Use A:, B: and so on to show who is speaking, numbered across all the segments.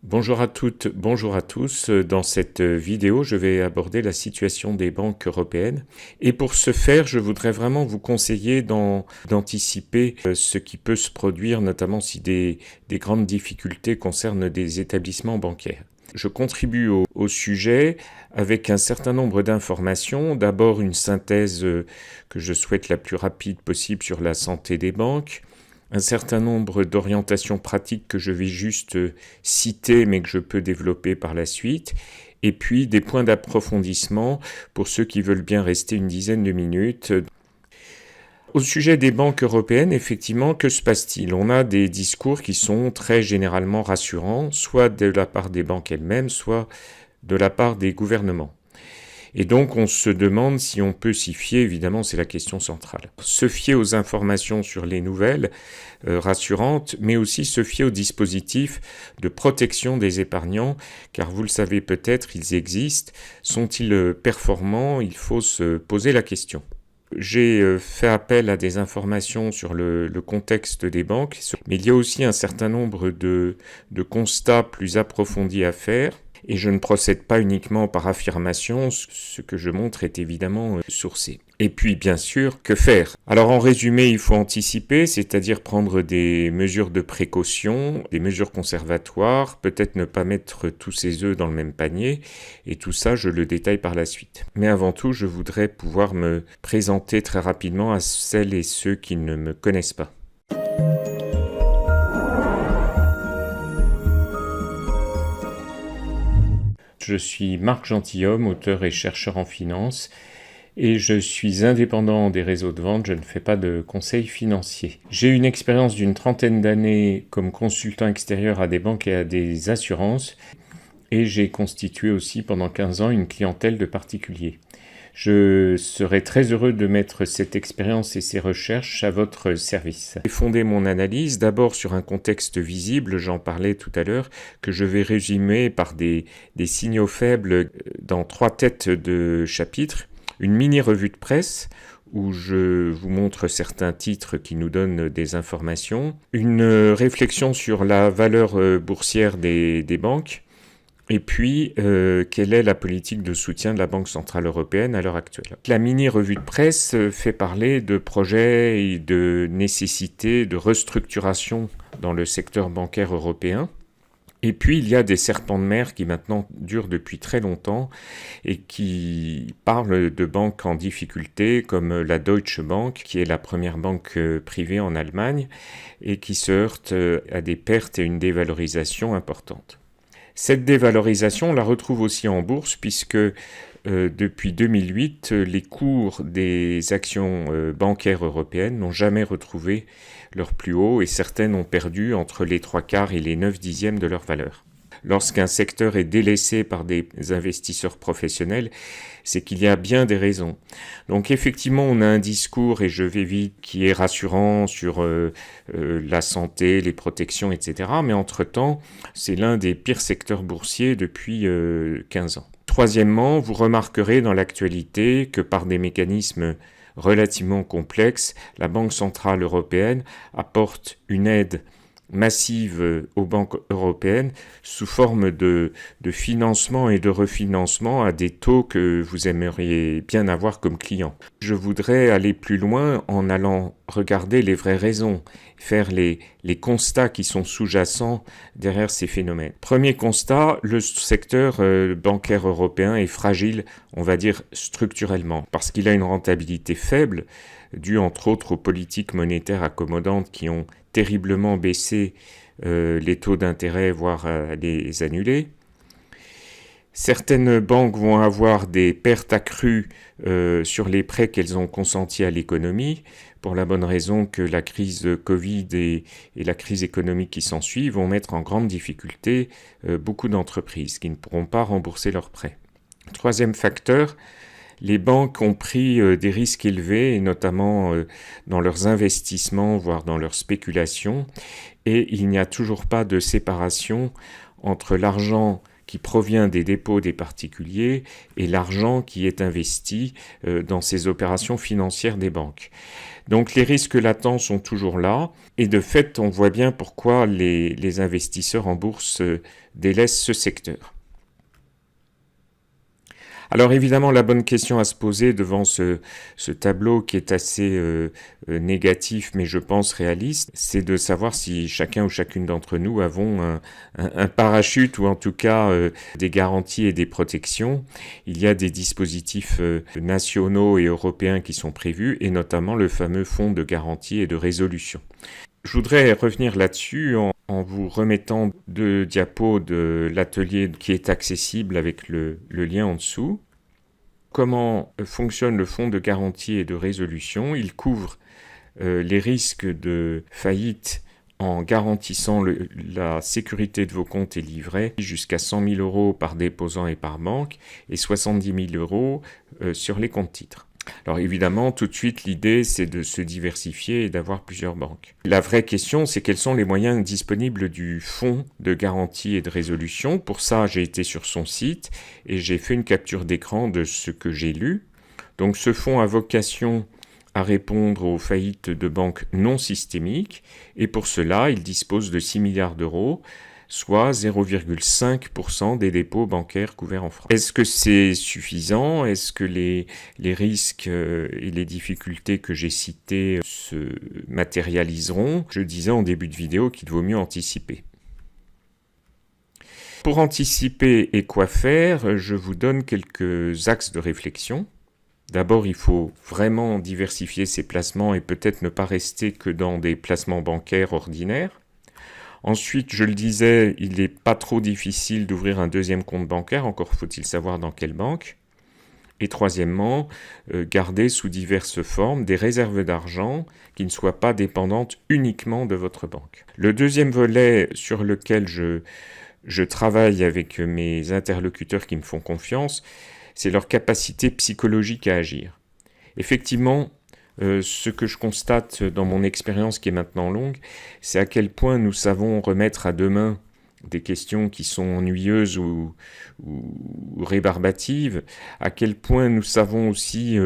A: Bonjour à toutes, bonjour à tous. Dans cette vidéo, je vais aborder la situation des banques européennes. Et pour ce faire, je voudrais vraiment vous conseiller d'anticiper ce qui peut se produire, notamment si des grandes difficultés concernent des établissements bancaires. Je contribue au sujet avec un certain nombre d'informations. D'abord, une synthèse que je souhaite la plus rapide possible sur la santé des banques. Un certain nombre d'orientations pratiques que je vais juste citer mais que je peux développer par la suite, et puis des points d'approfondissement pour ceux qui veulent bien rester une dizaine de minutes. Au sujet des banques européennes, effectivement, que se passe-t-il? On a des discours qui sont très généralement rassurants, soit de la part des banques elles-mêmes, soit de la part des gouvernements. Et donc on se demande si on peut s'y fier, évidemment c'est la question centrale. Se fier aux informations sur les nouvelles rassurantes, mais aussi se fier aux dispositifs de protection des épargnants, car vous le savez peut-être, ils existent. Sont-ils performants? Il faut se poser la question. J'ai fait appel à des informations sur le contexte des banques, mais il y a aussi un certain nombre de constats plus approfondis à faire. Et je ne procède pas uniquement par affirmation, ce que je montre est évidemment sourcé. Et puis bien sûr, que faire? Alors en résumé, il faut anticiper, c'est-à-dire prendre des mesures de précaution, des mesures conservatoires, peut-être ne pas mettre tous ses œufs dans le même panier, et tout ça je le détaille par la suite. Mais avant tout, je voudrais pouvoir me présenter très rapidement à celles et ceux qui ne me connaissent pas. Je suis Marc Gentilhomme, auteur et chercheur en finance, et je suis indépendant des réseaux de vente, je ne fais pas de conseils financiers. J'ai une expérience d'une 30aine d'années comme consultant extérieur à des banques et à des assurances, et j'ai constitué aussi pendant 15 ans une clientèle de particuliers. Je serais très heureux de mettre cette expérience et ces recherches à votre service. J'ai fondé mon analyse d'abord sur un contexte visible, j'en parlais tout à l'heure, que je vais résumer par des signaux faibles dans 3 têtes de chapitres. Une mini-revue de presse où je vous montre certains titres qui nous donnent des informations. Une réflexion sur la valeur boursière des banques. Et puis, quelle est la politique de soutien de la Banque Centrale Européenne à l'heure actuelle? La mini-revue de presse fait parler de projets et de nécessités de restructuration dans le secteur bancaire européen. Et puis, il y a des serpents de mer qui maintenant durent depuis très longtemps et qui parlent de banques en difficulté comme la Deutsche Bank, qui est la première banque privée en Allemagne et qui se heurte à des pertes et une dévalorisation importante. Cette dévalorisation, on la retrouve aussi en bourse puisque depuis 2008, les cours des actions bancaires européennes n'ont jamais retrouvé leur plus haut et certaines ont perdu entre les 3/4 et les 9/10 de leur valeur. Lorsqu'un secteur est délaissé par des investisseurs professionnels, c'est qu'il y a bien des raisons. Donc effectivement, on a un discours, et je vais vite, qui est rassurant sur la santé, les protections, etc. Mais entre-temps, c'est l'un des pires secteurs boursiers depuis 15 ans. Troisièmement, vous remarquerez dans l'actualité que par des mécanismes relativement complexes, la Banque Centrale Européenne apporte une aide massive aux banques européennes sous forme de financement et de refinancement à des taux que vous aimeriez bien avoir comme client. Je voudrais aller plus loin en allant regarder les vraies raisons, faire les constats qui sont sous-jacents derrière ces phénomènes. Premier constat, le secteur bancaire européen est fragile, on va dire structurellement, parce qu'il a une rentabilité faible, due entre autres aux politiques monétaires accommodantes qui ont terriblement baissé les taux d'intérêt, voire à les annuler. Certaines banques vont avoir des pertes accrues sur les prêts qu'elles ont consentis à l'économie, pour la bonne raison que la crise Covid et la crise économique qui s'ensuit vont mettre en grande difficulté beaucoup d'entreprises qui ne pourront pas rembourser leurs prêts. Troisième facteur, les banques ont pris des risques élevés, et notamment dans leurs investissements, voire dans leurs spéculations, et il n'y a toujours pas de séparation entre l'argent qui provient des dépôts des particuliers et l'argent qui est investi dans ces opérations financières des banques. Donc les risques latents sont toujours là, et de fait, on voit bien pourquoi les investisseurs en bourse délaissent ce secteur. Alors évidemment, la bonne question à se poser devant ce tableau qui est assez négatif, mais je pense réaliste, c'est de savoir si chacun ou chacune d'entre nous avons un parachute, ou en tout cas des garanties et des protections. Il y a des dispositifs nationaux et européens qui sont prévus, et notamment le fameux fonds de garantie et de résolution. Je voudrais revenir là-dessus en vous remettant 2 diapos de l'atelier qui est accessible avec le lien en dessous. Comment fonctionne le fonds de garantie et de résolution? Il couvre les risques de faillite en garantissant la sécurité de vos comptes et livrets jusqu'à 100 000 euros par déposant et par banque, et 70 000 euros sur les comptes titres. Alors évidemment, tout de suite, l'idée, c'est de se diversifier et d'avoir plusieurs banques. La vraie question, c'est quels sont les moyens disponibles du fonds de garantie et de résolution. Pour ça, j'ai été sur son site et j'ai fait une capture d'écran de ce que j'ai lu. Donc ce fonds a vocation à répondre aux faillites de banques non systémiques, et pour cela, il dispose de 6 milliards d'euros, soit 0,5% des dépôts bancaires couverts en France. Est-ce que c'est suffisant? Est-ce que les risques et les difficultés que j'ai citées se matérialiseront? Je disais en début de vidéo qu'il vaut mieux anticiper. Pour anticiper et quoi faire, je vous donne quelques axes de réflexion. D'abord, il faut vraiment diversifier ses placements et peut-être ne pas rester que dans des placements bancaires ordinaires. Ensuite, je le disais, il n'est pas trop difficile d'ouvrir un 2e compte bancaire, encore faut-il savoir dans quelle banque. Et troisièmement, garder sous diverses formes des réserves d'argent qui ne soient pas dépendantes uniquement de votre banque. Le 2e volet sur lequel je travaille avec mes interlocuteurs qui me font confiance, c'est leur capacité psychologique à agir. Effectivement, ce que je constate dans mon expérience qui est maintenant longue, c'est à quel point nous savons remettre à demain des questions qui sont ennuyeuses ou rébarbatives, à quel point nous savons aussi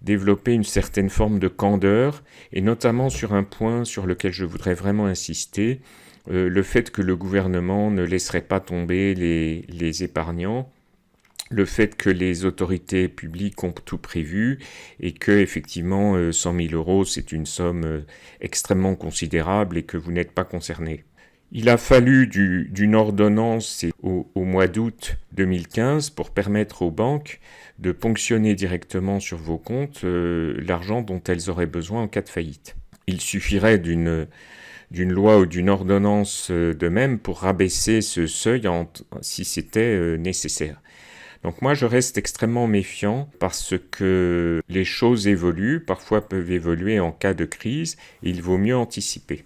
A: développer une certaine forme de candeur, et notamment sur un point sur lequel je voudrais vraiment insister, le fait que le gouvernement ne laisserait pas tomber les épargnants, le fait que les autorités publiques ont tout prévu et que effectivement 100 000 euros c'est une somme extrêmement considérable et que vous n'êtes pas concerné. Il a fallu d'une ordonnance au mois d'août 2015 pour permettre aux banques de ponctionner directement sur vos comptes l'argent dont elles auraient besoin en cas de faillite. Il suffirait d'une loi ou d'une ordonnance de même pour rabaisser ce seuil si c'était nécessaire. Donc moi, je reste extrêmement méfiant parce que les choses évoluent, parfois peuvent évoluer en cas de crise, et il vaut mieux anticiper.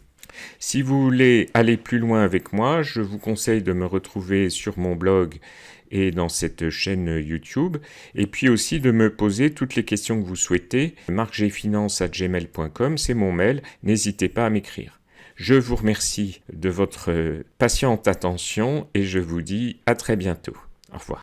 A: Si vous voulez aller plus loin avec moi, je vous conseille de me retrouver sur mon blog et dans cette chaîne YouTube, et puis aussi de me poser toutes les questions que vous souhaitez. marcgfinance@gmail.com, c'est mon mail, n'hésitez pas à m'écrire. Je vous remercie de votre patiente attention et je vous dis à très bientôt. Au revoir.